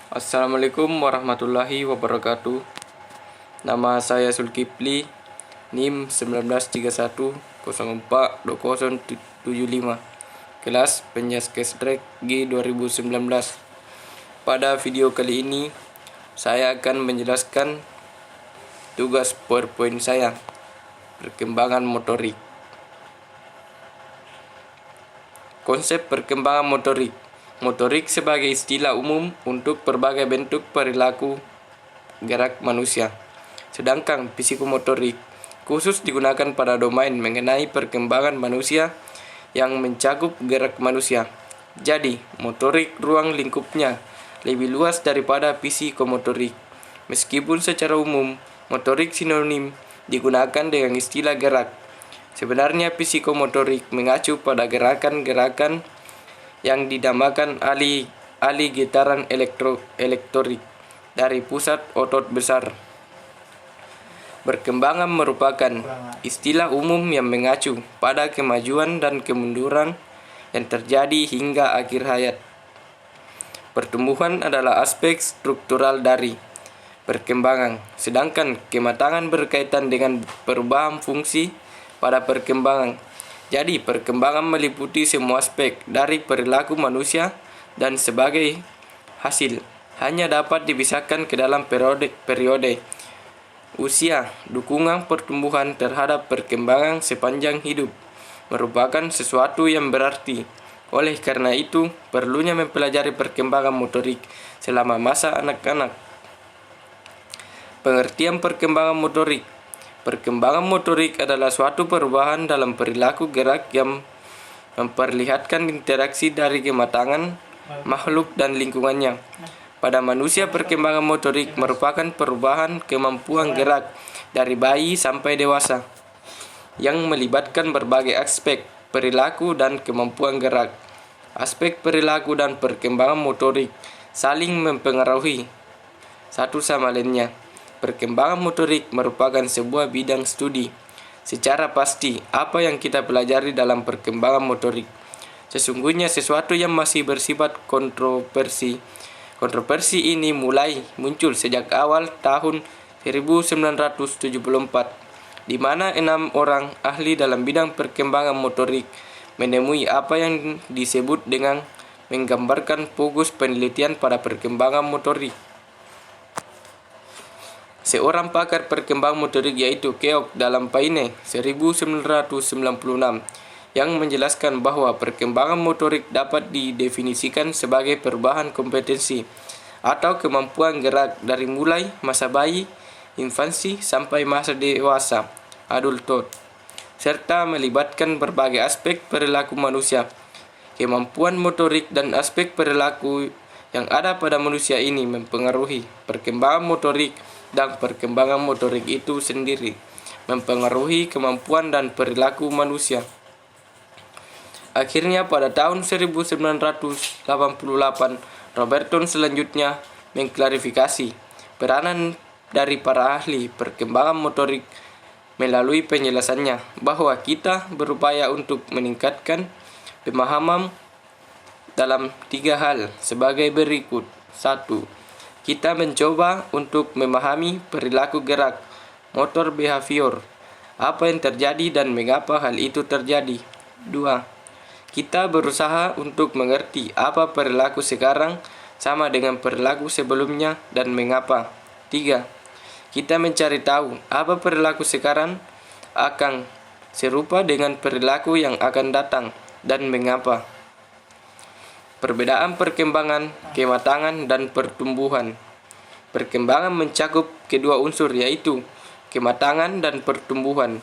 Assalamualaikum warahmatullahi wabarakatuh. Nama saya Zulkifli, NIM 1931042075, kelas Penjaskesrek G 2019. Pada video kali ini, saya akan menjelaskan tugas PowerPoint saya, perkembangan motorik. Konsep perkembangan motorik. Motorik sebagai istilah umum untuk berbagai bentuk perilaku gerak manusia. Sedangkan psikomotorik khusus digunakan pada domain mengenai perkembangan manusia yang mencakup gerak manusia. Jadi, motorik ruang lingkupnya lebih luas daripada psikomotorik. Meskipun secara umum motorik sinonim digunakan dengan istilah gerak, sebenarnya psikomotorik mengacu pada gerakan-gerakan yang dinamakan ali getaran elektrik dari pusat otot besar. Perkembangan merupakan istilah umum yang mengacu pada kemajuan dan kemunduran yang terjadi hingga akhir hayat. Pertumbuhan adalah aspek struktural dari perkembangan, sedangkan kematangan berkaitan dengan perubahan fungsi pada perkembangan. Jadi, perkembangan meliputi semua aspek dari perilaku manusia dan sebagai hasil hanya dapat dipisahkan ke dalam periode usia. Dukungan pertumbuhan terhadap perkembangan sepanjang hidup merupakan sesuatu yang berarti. Oleh karena itu, perlunya mempelajari perkembangan motorik selama masa anak-anak. Pengertian perkembangan motorik. Perkembangan motorik adalah suatu perubahan dalam perilaku gerak yang memperlihatkan interaksi dari kematangan makhluk dan lingkungannya. Pada manusia, perkembangan motorik merupakan perubahan kemampuan gerak dari bayi sampai dewasa yang melibatkan berbagai aspek perilaku dan kemampuan gerak. Aspek perilaku dan perkembangan motorik saling mempengaruhi satu sama lainnya. Perkembangan motorik merupakan sebuah bidang studi. Secara pasti, apa yang kita pelajari dalam perkembangan motorik sesungguhnya sesuatu yang masih bersifat kontroversi. Kontroversi ini mulai muncul sejak awal tahun 1974, di mana 6 orang ahli dalam bidang perkembangan motorik menemui apa yang disebut dengan menggambarkan fokus penelitian pada perkembangan motorik. Seorang pakar perkembangan motorik yaitu Keok dalam Paine 1996 yang menjelaskan bahwa perkembangan motorik dapat didefinisikan sebagai perubahan kompetensi atau kemampuan gerak dari mulai masa bayi, infansi sampai masa dewasa, adulthood, serta melibatkan berbagai aspek perilaku manusia. Kemampuan motorik dan aspek perilaku yang ada pada manusia ini mempengaruhi perkembangan motorik, dan perkembangan motorik itu sendiri mempengaruhi kemampuan dan perilaku manusia. Akhirnya pada tahun 1988, Robertson selanjutnya mengklarifikasi peranan dari para ahli perkembangan motorik melalui penjelasannya bahwa kita berupaya untuk meningkatkan pemahaman dalam 3 hal sebagai berikut. 1. Kita mencoba untuk memahami perilaku gerak, motor behavior, apa yang terjadi dan mengapa hal itu terjadi. 2. Kita berusaha untuk mengerti apa perilaku sekarang sama dengan perilaku sebelumnya dan mengapa. 3. Kita mencari tahu apa perilaku sekarang akan serupa dengan perilaku yang akan datang dan mengapa. Perbedaan perkembangan, kematangan, dan pertumbuhan. Perkembangan mencakup kedua unsur yaitu kematangan dan pertumbuhan.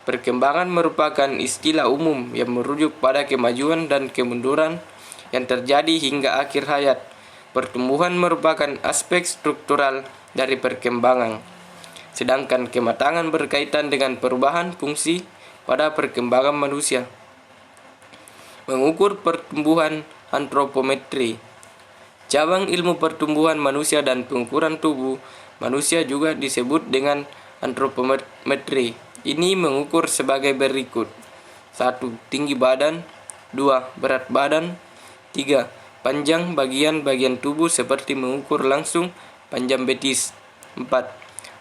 Perkembangan merupakan istilah umum yang merujuk pada kemajuan dan kemunduran yang terjadi hingga akhir hayat. Pertumbuhan merupakan aspek struktural dari perkembangan, sedangkan kematangan berkaitan dengan perubahan fungsi pada perkembangan manusia. Mengukur pertumbuhan antropometri. Cabang ilmu pertumbuhan manusia dan pengukuran tubuh manusia juga disebut dengan antropometri. Ini mengukur sebagai berikut. 1. Tinggi badan. 2. Berat badan. 3. Panjang bagian-bagian tubuh seperti mengukur langsung panjang betis. 4.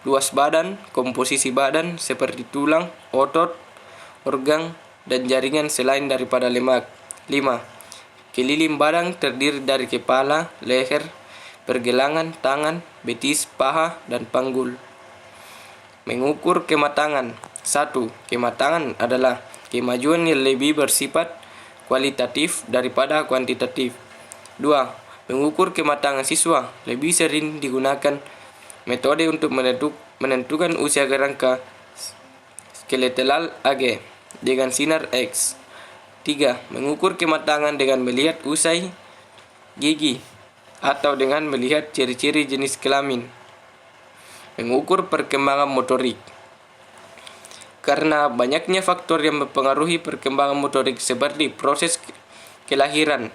Luas badan, komposisi badan seperti tulang, otot, organ, dan jaringan selain daripada lemak. 5. Keliling badan terdiri dari kepala, leher, pergelangan, tangan, betis, paha, dan panggul. Mengukur kematangan. 1. Kematangan adalah kemajuan yang lebih bersifat kualitatif daripada kuantitatif. 2. Mengukur kematangan siswa lebih sering digunakan metode untuk menentukan usia kerangka skeletal AG dengan sinar X. 3. Mengukur kematangan dengan melihat usai gigi atau dengan melihat ciri-ciri jenis kelamin. Mengukur perkembangan motorik. Karena banyaknya faktor yang mempengaruhi perkembangan motorik seperti proses kelahiran,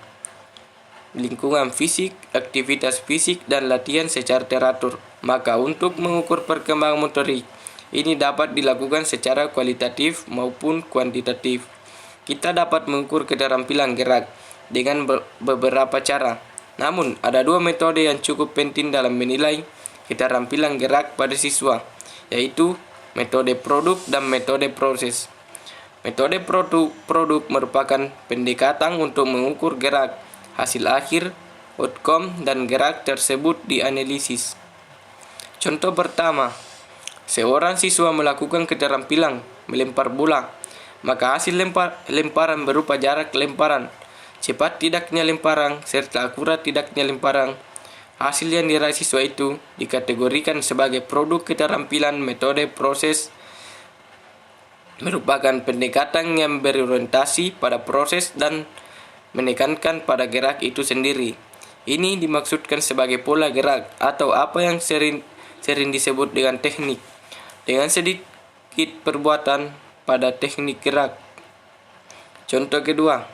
lingkungan fisik, aktivitas fisik, dan latihan secara teratur, maka untuk mengukur perkembangan motorik, ini dapat dilakukan secara kualitatif maupun kuantitatif. Kita dapat mengukur keterampilan gerak dengan beberapa cara. Namun, ada dua metode yang cukup penting dalam menilai keterampilan gerak pada siswa, yaitu metode produk dan metode proses. Metode produk merupakan pendekatan untuk mengukur gerak, hasil akhir, outcome, dan gerak tersebut dianalisis. Contoh pertama, seorang siswa melakukan keterampilan melempar bola, maka hasil lemparan berupa jarak lemparan, cepat tidaknya lemparan, serta akurat tidaknya lemparan. Hasil yang diraih siswa itu dikategorikan sebagai produk keterampilan. Metode proses merupakan pendekatan yang berorientasi pada proses dan menekankan pada gerak itu sendiri. Ini dimaksudkan sebagai pola gerak atau apa yang sering disebut dengan teknik, dengan sedikit perbuatan pada teknik gerak. Contoh kedua,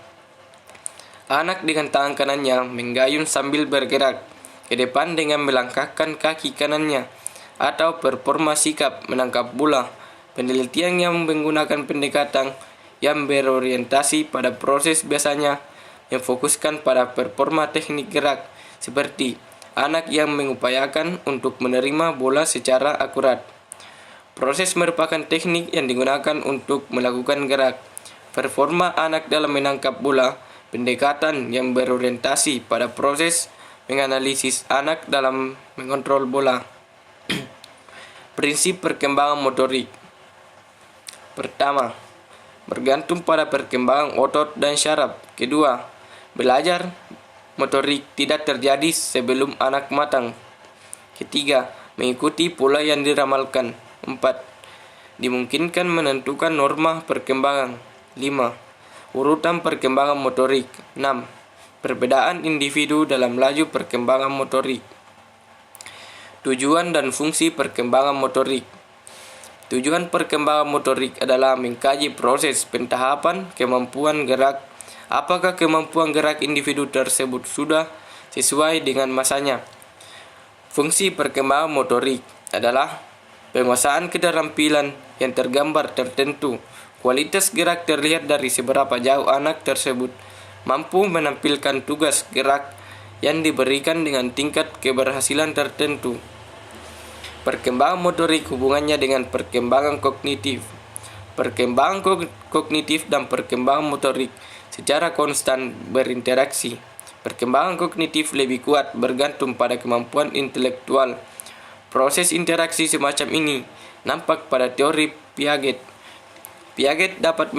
anak dengan tangan kanannya menggayung sambil bergerak ke depan dengan melangkahkan kaki kanannya, atau performa sikap menangkap bola. Penelitian yang menggunakan pendekatan yang berorientasi pada proses biasanya memfokuskan pada performa teknik gerak, seperti anak yang mengupayakan untuk menerima bola secara akurat. Proses merupakan teknik yang digunakan untuk melakukan gerak. Performa anak dalam menangkap bola, pendekatan yang berorientasi pada proses menganalisis anak dalam mengontrol bola. Prinsip perkembangan motorik. Pertama, bergantung pada perkembangan otot dan syaraf. Kedua, belajar motorik tidak terjadi sebelum anak matang. Ketiga, mengikuti pola yang diramalkan. 4. Dimungkinkan menentukan norma perkembangan. 5. Urutan perkembangan motorik. 6. Perbedaan individu dalam laju perkembangan motorik. Tujuan dan fungsi perkembangan motorik. Tujuan perkembangan motorik adalah mengkaji proses pentahapan kemampuan gerak. Apakah kemampuan gerak individu tersebut sudah sesuai dengan masanya? Fungsi perkembangan motorik adalah penguasaan keterampilan yang tergambar tertentu. Kualitas gerak terlihat dari seberapa jauh anak tersebut mampu menampilkan tugas gerak yang diberikan dengan tingkat keberhasilan tertentu. Perkembangan motorik hubungannya dengan perkembangan kognitif. Perkembangan kognitif dan perkembangan motorik secara konstan berinteraksi. Perkembangan kognitif lebih kuat bergantung pada kemampuan intelektual. Proses interaksi semacam ini nampak pada teori Piaget. Piaget dapat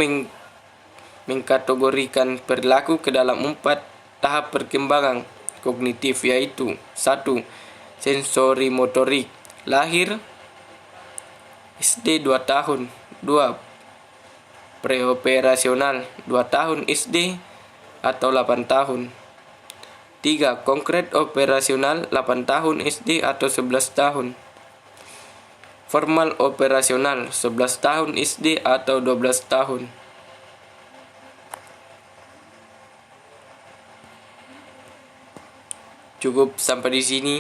mengkategorikan perilaku ke dalam 4 tahap perkembangan kognitif, yaitu 1. Sensori motorik, lahir SD 2 tahun. 2. Preoperasional 2 tahun SD atau 8 tahun. 3. Konkret operasional 8 tahun SD atau 11 tahun. Formal operasional 11 tahun SD atau 12 tahun. Cukup sampai di sini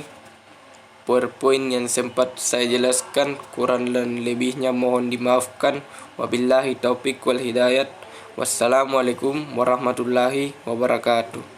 PowerPoint yang sempat saya jelaskan, kurang dan lebihnya mohon dimaafkan. Wabillahi taufik wal hidayat. Wassalamualaikum warahmatullahi wabarakatuh.